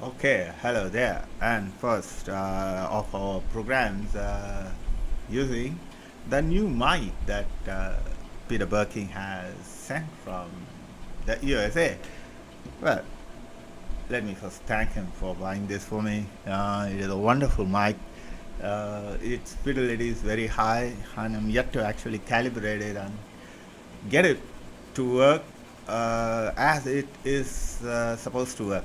Okay, hello there. And first of our programs using the new mic that Peter Burking has sent from the USA. Well, let me first thank him for buying this for me. It is a wonderful mic. Its fidelity is very high, and I'm yet to actually calibrate it and get it to work as it is supposed to work.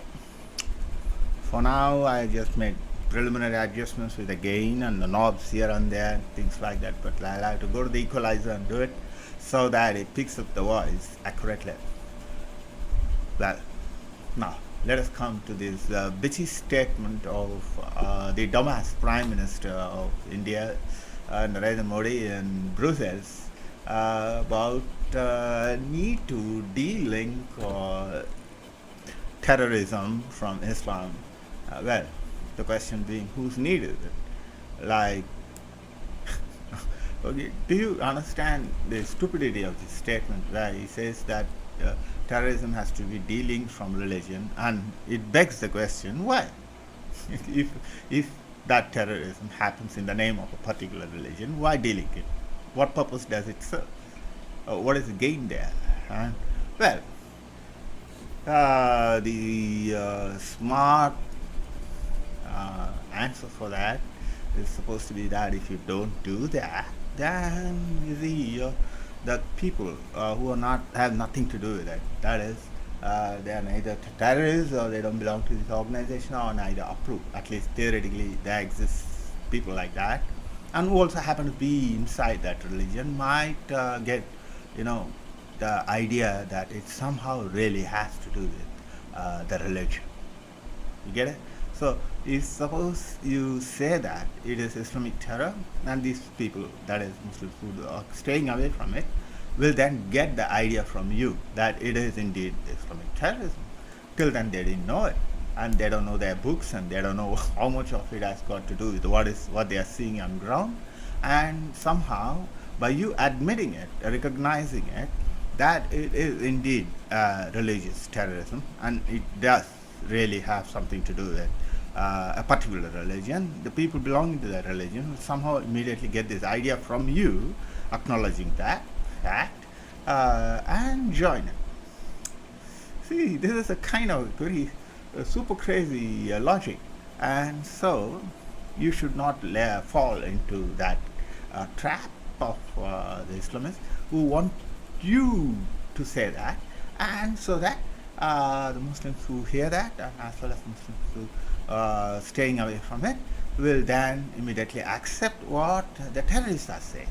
For now, I just made preliminary adjustments with the gain and the knobs here and there, things like that. But I'll have to go to the equalizer and do it so that it picks up the voice accurately. Well, now let us come to this bitchy statement of the dumbass Prime Minister of India, Narendra Modi, in Brussels about need to de-link terrorism from Islam. Well, the question being, whose need is it? Like, okay, do you understand the stupidity of this statement where he says that terrorism has to be de-linked from religion, and it begs the question, why? if, if that terrorism happens in the name of a particular religion, why de-link it? What purpose does it serve? What is the gain there? Well, the smart answer for that is supposed to be that if you don't do that, then you see the people who are not have nothing to do with it. That is, they are neither terrorists or they don't belong to this organization or neither approve. At least theoretically, there exists people like that, and who also happen to be inside that religion might get, you know, the idea that it somehow really has to do with the religion. You get it? So, if suppose you say that it is Islamic terror, and these people, that is Muslims who are staying away from it, will then get the idea from you that it is indeed Islamic terrorism. Till then, they didn't know it, and they don't know their books, and they don't know how much of it has got to do with what they are seeing on ground, and somehow, by you admitting it, recognizing it, that it is indeed religious terrorism, and it does really have something to do with a particular religion. The people belonging to that religion will somehow immediately get this idea from you, acknowledging that fact, and join it. See, this is a kind of very super crazy logic, and so you should not fall into that trap of the Islamists who want you to say that, and so that the Muslims who hear that, and as well as Muslims who staying away from it, will then immediately accept what the terrorists are saying,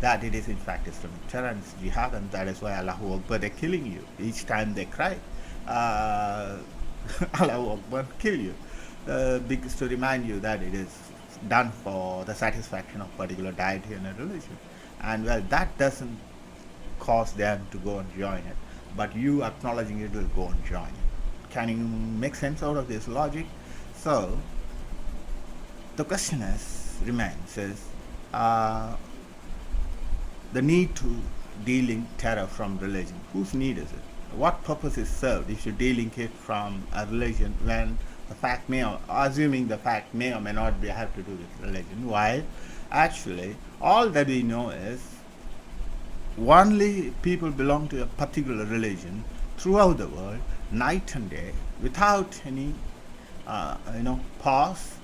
that it is in fact Islamic terror and it's jihad, and that is why Allahu Akbar, they're killing you. Each time they cry, Allahu Akbar, kill you. Because to remind you that it is done for the satisfaction of particular deity and a religion. And well, that doesn't cause them to go and join it, but you acknowledging it will go and join it. Can you make sense out of this logic? So the question remains the need to de-link terror from religion. Whose need is it? What purpose is served if you de-link it from a religion when the fact assuming the fact may or may not have to do with religion, while actually all that we know is only people belong to a particular religion throughout the world, night and day, without any, pause,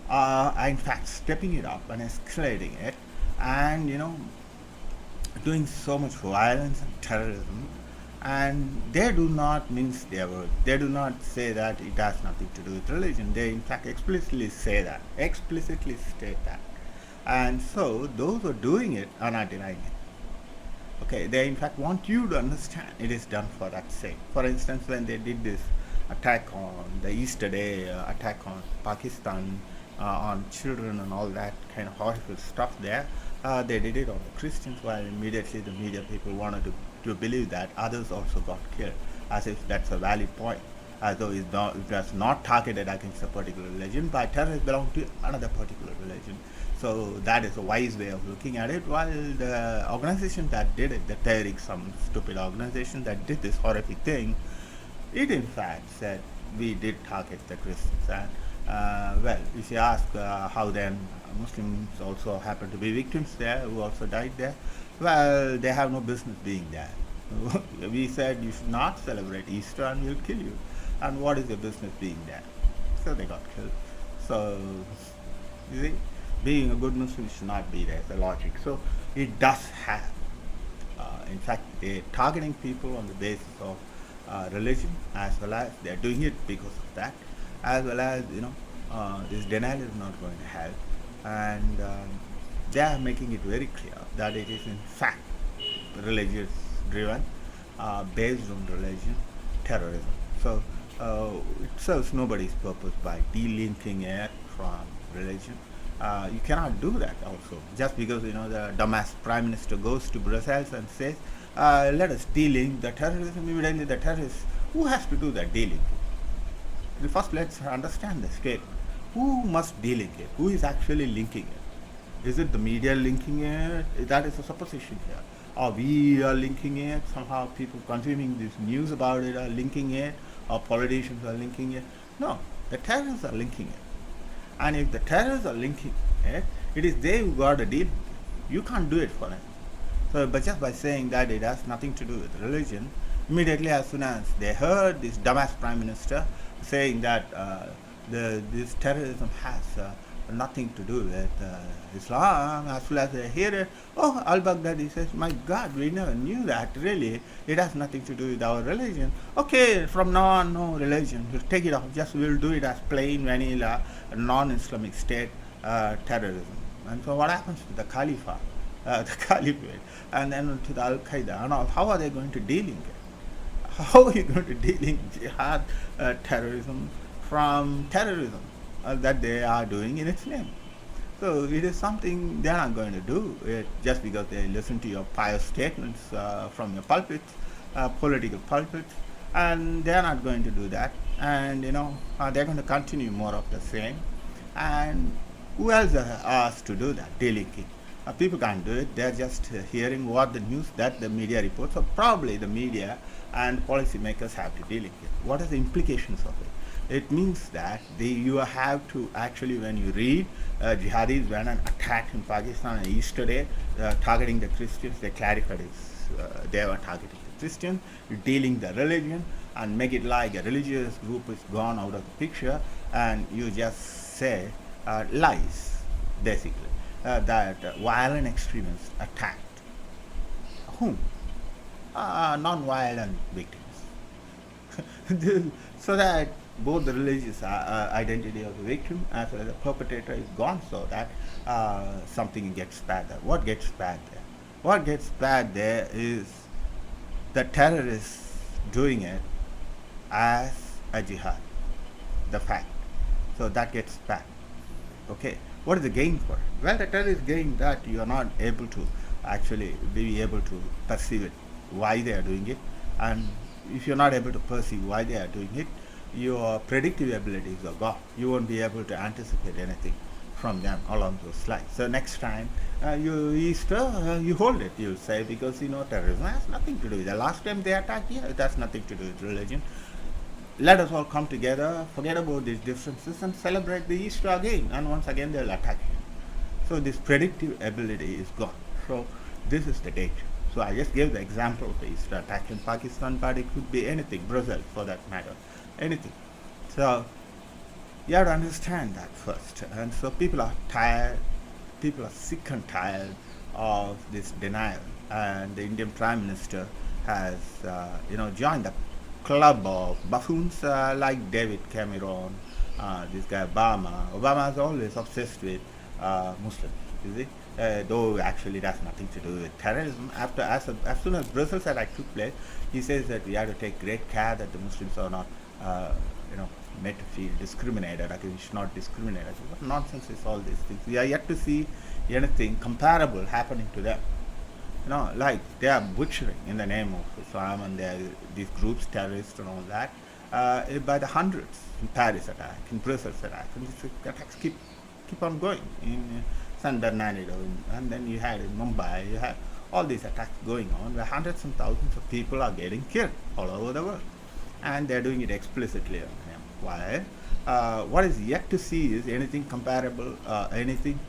in fact, stepping it up and escalating it, and doing so much violence and terrorism. And they do not mince their words. They do not say that it has nothing to do with religion. They, in fact, explicitly state that. And so, those who are doing it are not denying it. Okay, they in fact want you to understand it is done for that sake. For instance, when they did this attack on the Easter Day, attack on Pakistan, on children and all that kind of horrible stuff there, they did it on the Christians, while immediately the media people wanted to believe that others also got killed, as if that's a valid point, as though it was not targeted against a particular religion, but terrorists belong to another particular religion. So that is a wise way of looking at it, while the organization that did it, the Delink, some stupid organization that did this horrific thing, it in fact said we did target the Christians. And well, if you ask how then Muslims also happen to be victims there, who also died there, well, they have no business being there. We said you should not celebrate Easter and we'll kill you. And what is your business being there? So they got killed. So, you see, being a good Muslim should not be there, the logic. So it does have, in fact, they're targeting people on the basis of religion, as well as they're doing it because of that, as well as, this denial is not going to help. And they are making it very clear that it is in fact religious driven, based on religion, terrorism. So it serves nobody's purpose by delinking it from religion. You cannot do that also. Just because the dumbass prime minister goes to Brussels and says, let us delink the terrorism, immediately the terrorists, who has to do that delinking? First let's understand the statement. Who must delink it? Who is actually linking it? Is it the media linking it? That is a supposition here. Or we are linking it, somehow people consuming this news about it are linking it, or politicians are linking it. No, the terrorists are linking it. And if the terrorists are linking it, it is they who got the deal. You can't do it for them. So, but just by saying that it has nothing to do with religion, immediately as soon as they heard this dumbass prime minister saying that this terrorism has nothing to do with Islam, as soon as they hear it, oh, al-Baghdadi says, my God, we never knew that, really. It has nothing to do with our religion. Okay, from now on, no religion. We'll take it off. Just we'll do it as plain vanilla, non-Islamic state terrorism. And so what happens to the Caliphate? The Caliphate, and then to the Al-Qaeda and all? How are they going to deal in it? How are you going to deal in jihad terrorism from terrorism that they are doing in its name? So it is something they are not going to do just because they listen to your pious statements from your pulpits, political pulpits, and they are not going to do that. And they're going to continue more of the same. And who else are asked to do that? Delinking. People can't do it. They're just hearing what the news that the media reports. So probably the media and policymakers have to deal with it. What are the implications of it? It means that you have to actually, when you read jihadis went and attacked in Pakistan on Easter Day, targeting the Christians, they clarified they were targeting the Christians, dealing the religion, and make it like a religious group is gone out of the picture, and you just say lies, basically, that violent extremists attacked whom? Non-violent victims. So that both the religious identity of the victim as well as the perpetrator is gone, so that something gets bad there. What gets bad there? What gets bad there is the terrorists doing it as a jihad, the fact. So that gets bad. Okay, what is the gain for it? Well, the terrorists gain that you are not able to actually be able to perceive it, why they are doing it, and if you're not able to perceive why they are doing it, your predictive abilities are gone. You won't be able to anticipate anything from them along those lines. So next time you Easter, you hold it, you'll say, because terrorism has nothing to do with it. The last time they attacked, it has nothing to do with religion. Let us all come together, forget about these differences, and celebrate the Easter again, and once again they'll attack you. So this predictive ability is gone. So this is the danger. So I just gave the example of the Easter attack in Pakistan, but it could be anything, Brazil for that matter, anything. So you have to understand that first. And so people are tired, people are sick and tired of this denial. And the Indian Prime Minister has, joined the club of buffoons like David Cameron, this guy Obama. Obama is always obsessed with Muslims, you see. Though actually it has nothing to do with terrorism. As soon as Brussels attack took place, he says that we have to take great care that the Muslims are not, made to feel discriminated. Okay, we should not discriminate. What nonsense is all these things? We are yet to see anything comparable happening to them. Like they are butchering in the name of Islam, and they are these groups, terrorists and all that, by the hundreds. In Paris attack, in Brussels attack, and these attacks keep on going. In San Bernardino, and then you had in Mumbai, you had all these attacks going on where hundreds and thousands of people are getting killed all over the world, and they're doing it explicitly on him. While what is yet to see is anything comparable, anything,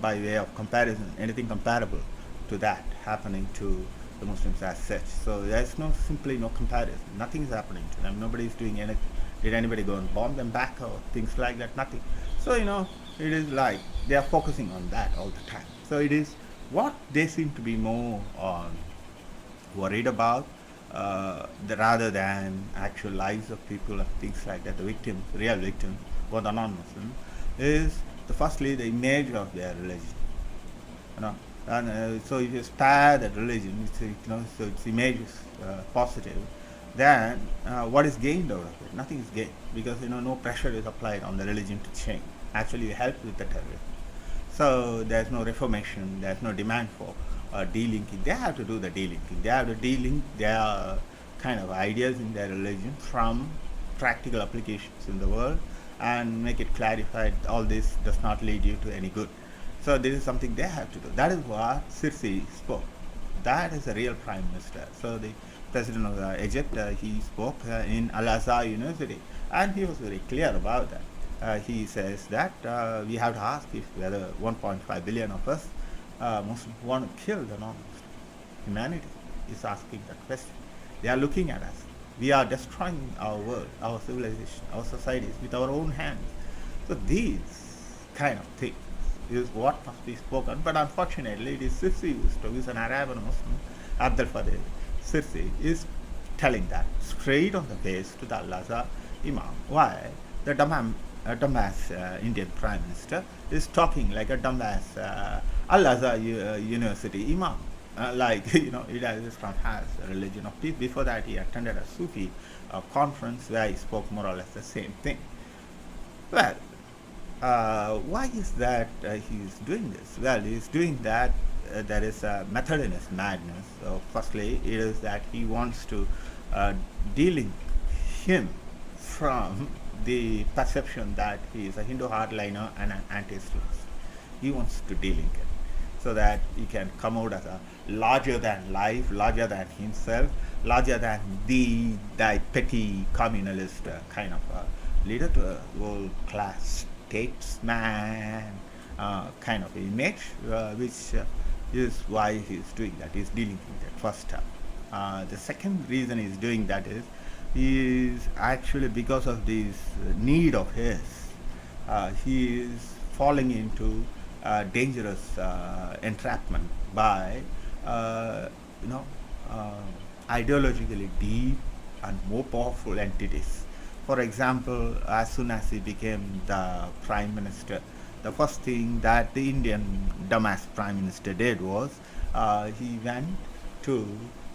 by way of comparison, anything comparable to that happening to the Muslims as such. So there's simply no comparison. Nothing is happening to them. Nobody is doing anything. Did anybody go and bomb them back or things like that? Nothing. So it is like they are focusing on that all the time. So it is what they seem to be more on worried about, rather than actual lives of people and things like that. The victims, real victims, or the non-Muslim, is firstly the image of their religion. you know and so if you spare that religion, so its image is positive, then what is gained out of it? Nothing is gained, because no pressure is applied on the religion to change. Actually, you help with the terrorism. So there's no reformation, there's no demand for delinking. They have to do the delinking. They have to delink their kind of ideas in their religion from practical applications in the world, and make it clarified all this does not lead you to any good. So this is something they have to do. That is what Sirsi spoke. That is a real prime minister. So the president of Egypt, he spoke in Al Azhar University, and he was very clear about that. He says that we have to ask if whether 1.5 billion of us Muslims want to kill the non-Muslims. Humanity is asking that question. They are looking at us. We are destroying our world, our civilization, our societies with our own hands. So these kind of things is what must be spoken. But unfortunately, it is Sirsi who is an Arab and a Muslim. Abdel Fattah Sirsi is telling that straight on the face to the Al Azhar Imam. Why? The dumbass Indian Prime Minister is talking like a dumbass Al Azhar University Imam. Islam has a religion of peace. Before that, he attended a Sufi conference where he spoke more or less the same thing. Well, why is that he's doing this? Well, he's doing that. There is a method in his madness. So firstly, it is that he wants to delink him from the perception that he is a Hindu hardliner and an anti-Islamist. He wants to delink it so that he can come out as a larger than life, larger than himself, larger than the petty communalist kind of leader, to a world-class statesman kind of image, which is why he's doing that. He's delinking that first time. The second reason he's doing that is actually because of this need of his. He is falling into dangerous entrapment by ideologically deep and more powerful entities. For example, as soon as he became the prime minister, the first thing that the Indian dumbass prime minister did was he went to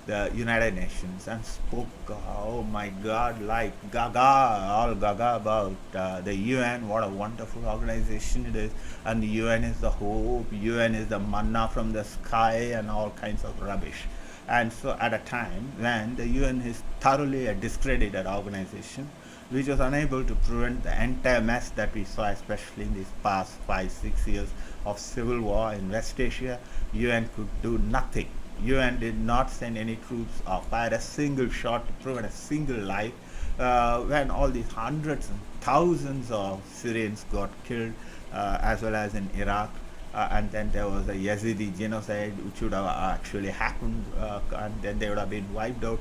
the United Nations and spoke, oh my God, like all gaga about the UN, what a wonderful organization it is, and the UN is the hope, UN is the manna from the sky, and all kinds of rubbish. And so at a time when the UN is thoroughly a discredited organization, which was unable to prevent the entire mess that we saw, especially in these past 5-6 years of civil war in West Asia, UN could do nothing. UN did not send any troops or fire a single shot to prevent a single life, when all these hundreds and thousands of Syrians got killed, as well as in Iraq. And then there was a Yazidi genocide which would have actually happened, and then they would have been wiped out.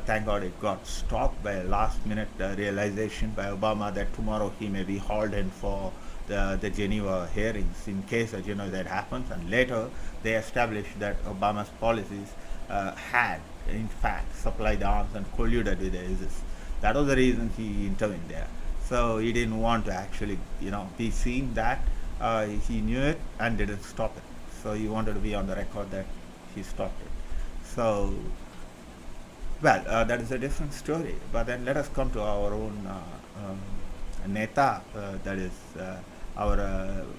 Thank God it got stopped by a last minute realization by Obama that tomorrow he may be hauled in for the Geneva hearings in case a genocide happens. And later they established that Obama's policies had in fact supplied arms and colluded with the ISIS. That was the reason he intervened there. So he didn't want to actually be seen that he knew it and didn't stop it. So he wanted to be on the record that he stopped it. So that is a different story. But then let us come to our own Neta, that is our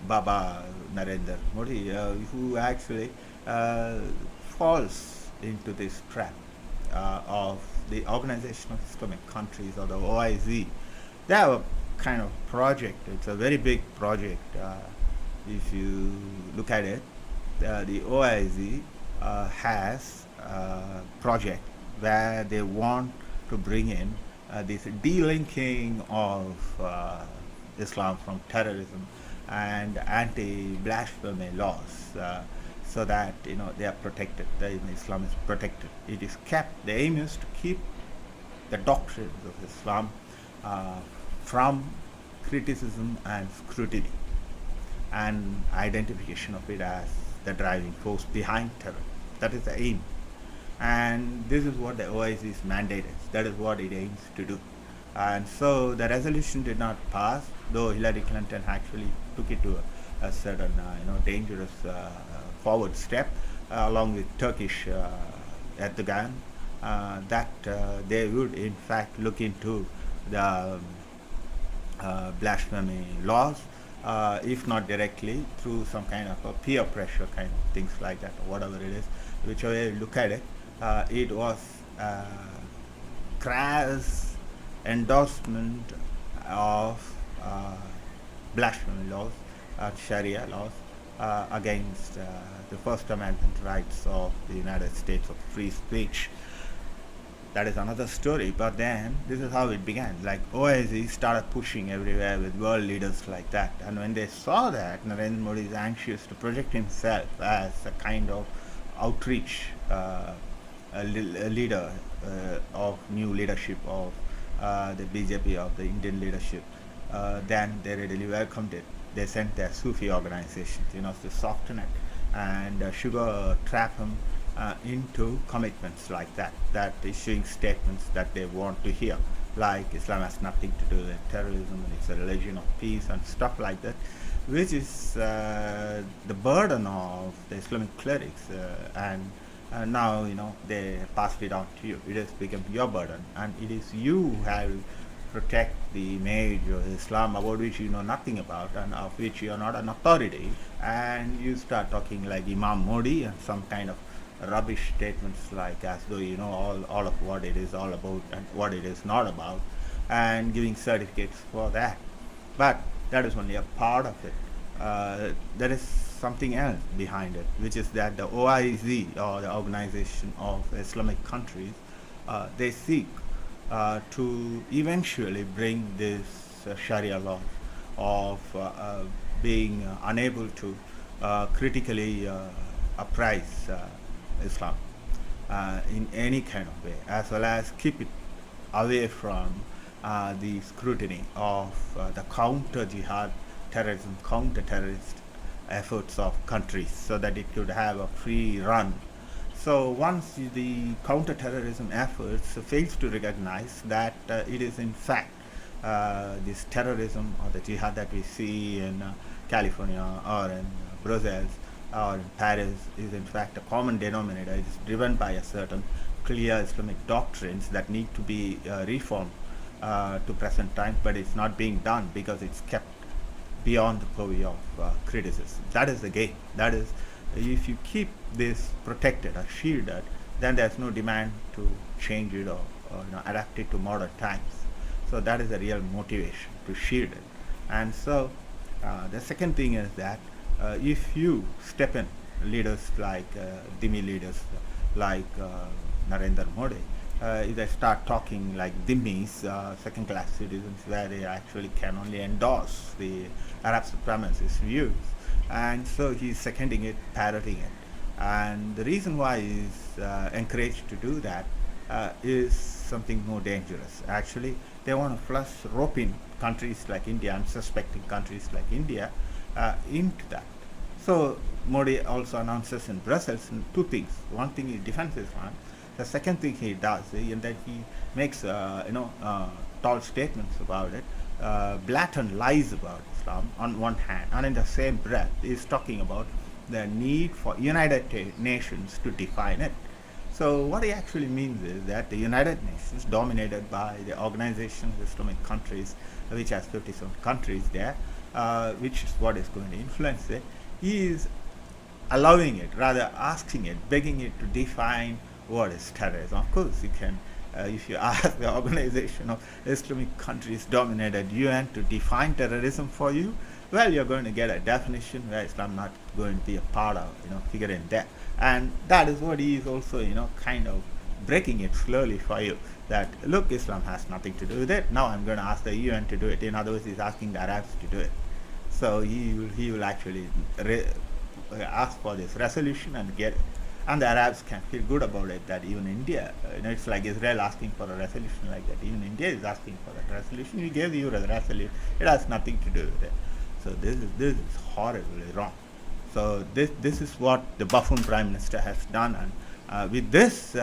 Baba Narendra Modi, who actually falls into this trap of the Organization of Islamic Countries, or the OIC. They have a kind of project. It's a very big project. If you look at it, the OIC has a project where they want to bring in this delinking of Islam from terrorism and anti-blasphemy laws, so that they are protected. Islam is protected. It is kept. The aim is to keep the doctrines of Islam from criticism and scrutiny, and identification of it as the driving force behind terror. That is the aim. And this is what the OIC's mandate is. That is what it aims to do. And so the resolution did not pass, though Hillary Clinton actually took it to a certain, dangerous forward step, along with Turkish Erdogan, that they would in fact look into the blasphemy laws, if not directly, through some kind of a peer pressure kind of things like that, or whatever it is. Whichever way you look at it, it was crass endorsement of blasphemy laws, Sharia laws, against the First Amendment rights of the United States of free speech. That is another story, but then this is how it began. Like OIC started pushing everywhere with world leaders like that, and when they saw that Narendra Modi is anxious to project himself as a kind of outreach a leader of new leadership of the BJP, of the Indian leadership, then they readily welcomed it. They sent their Sufi organizations, to soften it and sugar trap him into commitments like that issuing statements that they want to hear, like Islam has nothing to do with terrorism and it's a religion of peace and stuff like that, which is the burden of the Islamic clerics, and now they passed it on to you. It has become your burden, and it is you who have to protect the image of Islam, about which you know nothing about and of which you are not an authority, and you start talking like Imam Modi and some kind of rubbish statements, like as though you know all of what it is all about and what it is not about, and giving certificates for that. But that is only a part of it. There is something else behind it, which is that the OIC, or the Organization of Islamic Countries, they seek to eventually bring this Sharia law of being unable to critically appraise Islam in any kind of way, as well as keep it away from the scrutiny of the counter-jihad terrorism, counter-terrorist efforts of countries, so that it could have a free run. So once the counter-terrorism efforts fails to recognize that it is in fact this terrorism or the jihad that we see in California or in Brussels or in Paris is in fact a common denominator. It is driven by a certain clear Islamic doctrines that need to be reformed to present times, but it's not being done because it's kept beyond the purview of criticism. That is the game. That is, if you keep this protected or shielded, then there's no demand to change it or adapt it to modern times. So that is the real motivation, to shield it. And so the second thing is that if you step in, leaders like Dhimmi leaders like Narendra Modi, if they start talking like Dhimmis, second-class citizens, where they actually can only endorse the Arab supremacist views, and so he's seconding it, parroting it. And the reason why he's encouraged to do that is something more dangerous. Actually, they want to flush, rope in countries like India, unsuspecting countries like India, into that. So Modi also announces in Brussels two things. One thing he defends Islam. The second thing he does is that he makes tall statements about it, blatant lies about Islam on one hand, and in the same breath is talking about the need for United Nations to define it. So what he actually means is that the United Nations, dominated by the Organization of Islamic Countries, which has 57 countries there, which is what is going to influence it, he is allowing it, rather asking it, begging it to define what is terrorism. Of course, you can, if you ask the Organization of Islamic Countries dominated UN to define terrorism for you, well, you're going to get a definition where Islam not going to be a part of, figure in there. And that is what he is also, kind of breaking it slowly for you that, look, Islam has nothing to do with it. Now I'm going to ask the UN to do it. In other words, he's asking the Arabs to do it. So he will actually ask for this resolution and get it. And the Arabs can feel good about it that even India, it's like Israel asking for a resolution like that. Even India is asking for that resolution. We gave you a resolution. It has nothing to do with it. So this is horribly wrong. So this is what the buffoon prime minister has done, and with this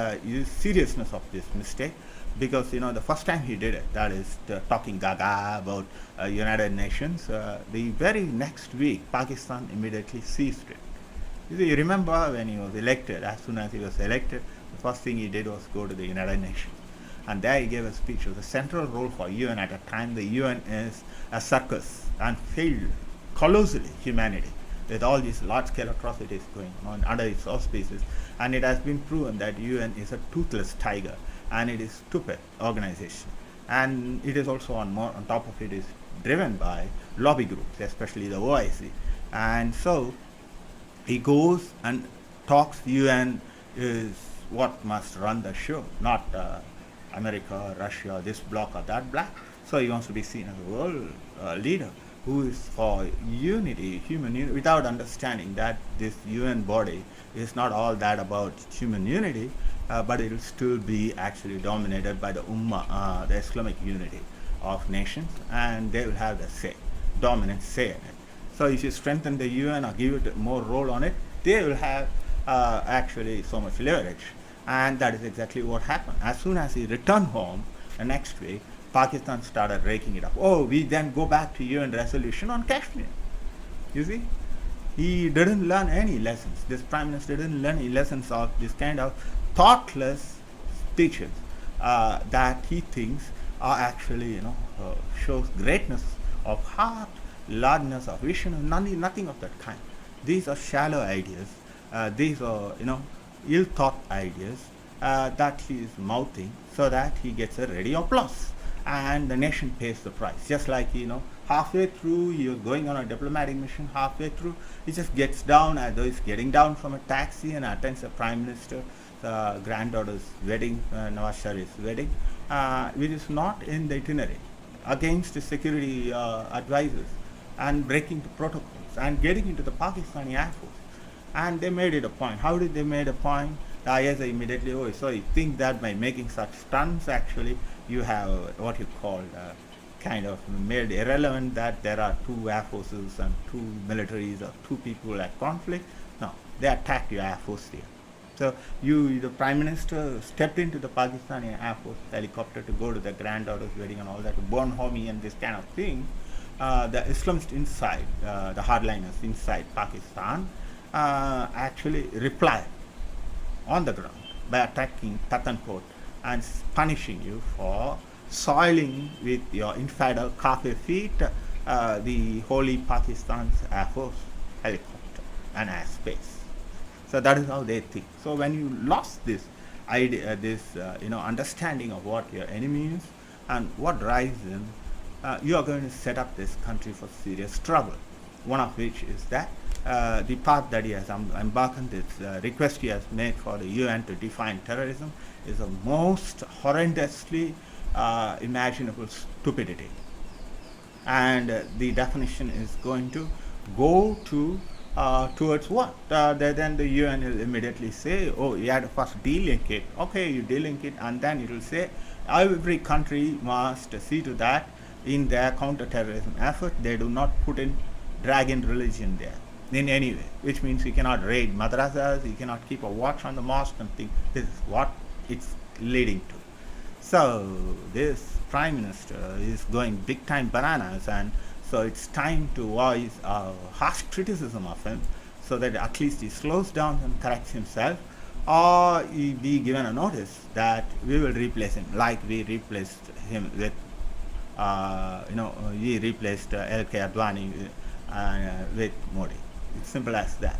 seriousness of this mistake, because the first time he did it, that is talking gaga about United Nations, the very next week Pakistan immediately seized it. You remember when he was elected, as soon as he was elected, the first thing he did was go to the United Nations. And there he gave a speech. It was a central role for UN at a time. The UN is a circus and failed colossally humanity with all these large-scale atrocities going on under its auspices. And it has been proven that UN is a toothless tiger and it is stupid organization. And it is also on top of it is driven by lobby groups, especially the OIC. And so he goes and talks UN is what must run the show, not America, Russia, this bloc or that bloc. So he wants to be seen as a world leader who is for unity, human unity, without understanding that this UN body is not all that about human unity, but it will still be actually dominated by the Ummah, the Islamic unity of nations, and they will have the say, dominant say in it. So if you strengthen the UN or give it more role on it, they will have actually so much leverage. And that is exactly what happened. As soon as he returned home the next week, Pakistan started raking it up. Oh, we then go back to UN resolution on Kashmir. You see? He didn't learn any lessons. This prime minister didn't learn any lessons of this kind of thoughtless speeches that he thinks are actually, shows greatness of heart, largeness of vision, nothing of that kind. These are shallow ideas. These are, ill-thought ideas that he is mouthing so that he gets a ready applause. And the nation pays the price. Just like, halfway through, he was going on a diplomatic mission, halfway through, he just gets down as though he's getting down from a taxi and attends the prime minister's granddaughter's wedding, Nawaz Sharif's wedding, which is not in the itinerary, against the security advisors, and breaking the protocols, and getting into the Pakistani Air Force. And they made it a point. How did they make a point? The ISI immediately, so you think that by making such stunts, actually, you have what you call kind of made irrelevant that there are two air forces and two militaries or two people at conflict. No, they attacked your air force here. So the prime minister stepped into the Pakistani Air Force helicopter to go to the granddaughter's wedding and all that, to burn homie and this kind of thing. The Islamists inside, the hardliners inside Pakistan, actually replied on the ground by attacking Pathankot and punishing you for soiling with your infidel kafir feet the holy Pakistan's Air Force helicopter and airspace. So that is how they think. So when you lost this idea, understanding of what your enemy is and what drives them, you are going to set up this country for serious trouble. One of which is that the path that he has embarked on, this request he has made for the UN to define terrorism, is the most horrendously imaginable stupidity. And the definition is going to go towards what? Then the UN will immediately say, oh, you had to first delink it. Okay, you delink it, and then it will say every country must see to that in their counter-terrorism effort they do not drag in religion there in any way, which means you cannot raid madrasas, you cannot keep a watch on the mosque and think. This is what it's leading to. So this prime minister is going big time bananas, and so it's time to voice harsh criticism of him so that at least he slows down and corrects himself, or he be given a notice that we will replace him like we replaced him with he replaced L.K. Advani with Modi. It's simple as that.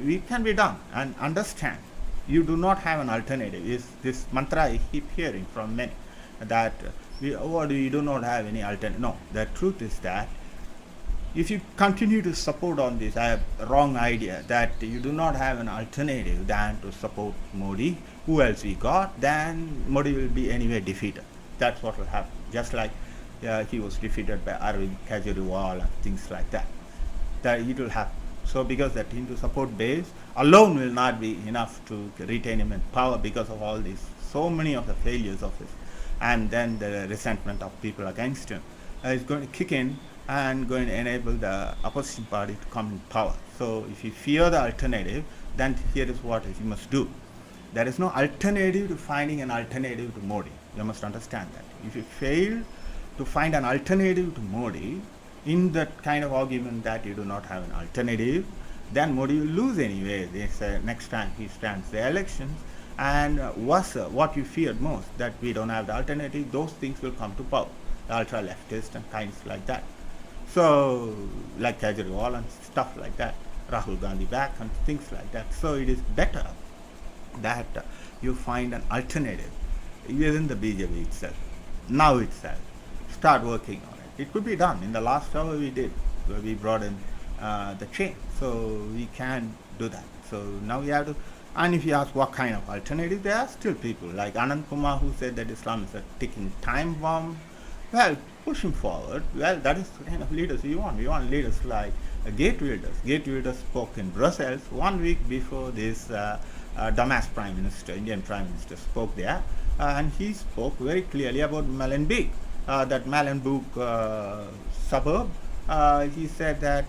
We can be done and understand. You do not have an alternative. Is this mantra I keep hearing from many that we do not have any alternative. No, the truth is that if you continue to support on this wrong idea that you do not have an alternative than to support Modi, who else we got, then Modi will be anyway defeated. That's what will happen. Just like he was defeated by Arvind Kejriwal and things like that. That it will happen. So because that Hindu support base alone will not be enough to retain him in power because of all these, so many of the failures of his, and then the resentment of people against him is going to kick in and going to enable the opposition party to come in power. So if you fear the alternative, then here is what you must do. There is no alternative to finding an alternative to Modi. You must understand that. If you fail to find an alternative to Modi, in that kind of argument that you do not have an alternative, then Modi will lose anyway. This, next time he stands the elections, and worse, what you feared most, that we don't have the alternative, those things will come to power, the ultra-leftist and kinds like that. So, like Kejriwal and stuff like that, Rahul Gandhi back and things like that. So it is better that you find an alternative within the BJP itself, now itself. Start working on it. It could be done. In the last hour we did, where we brought in the change. So we can do that. So now we have to, and if you ask what kind of alternative, there are still people like Anand Kumar who said that Islam is a ticking time bomb. Well, push him forward. Well, that is the kind of leaders we want. We want leaders like Gate Wielders. Gate Wielders spoke in Brussels 1 week before this dumbass Prime Minister, Indian Prime Minister, spoke there. And he spoke very clearly about Molenbeek, that Molenbeek suburb. He said that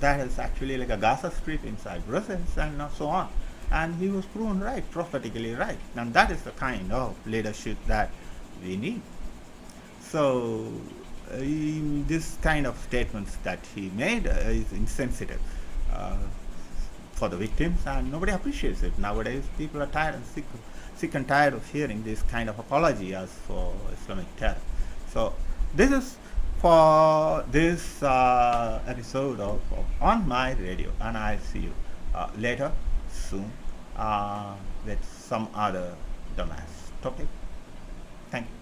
that is actually like a Gaza Strip inside Brussels and so on. And he was proven right, prophetically right. And that is the kind of leadership that we need. So this kind of statements that he made is insensitive for the victims, and nobody appreciates it. Nowadays people are tired and sick and tired of hearing this kind of apology as for Islamic terror. So this is for this episode of On My Radio, and I'll see you later, soon, with some other dumbass topic. Thank you.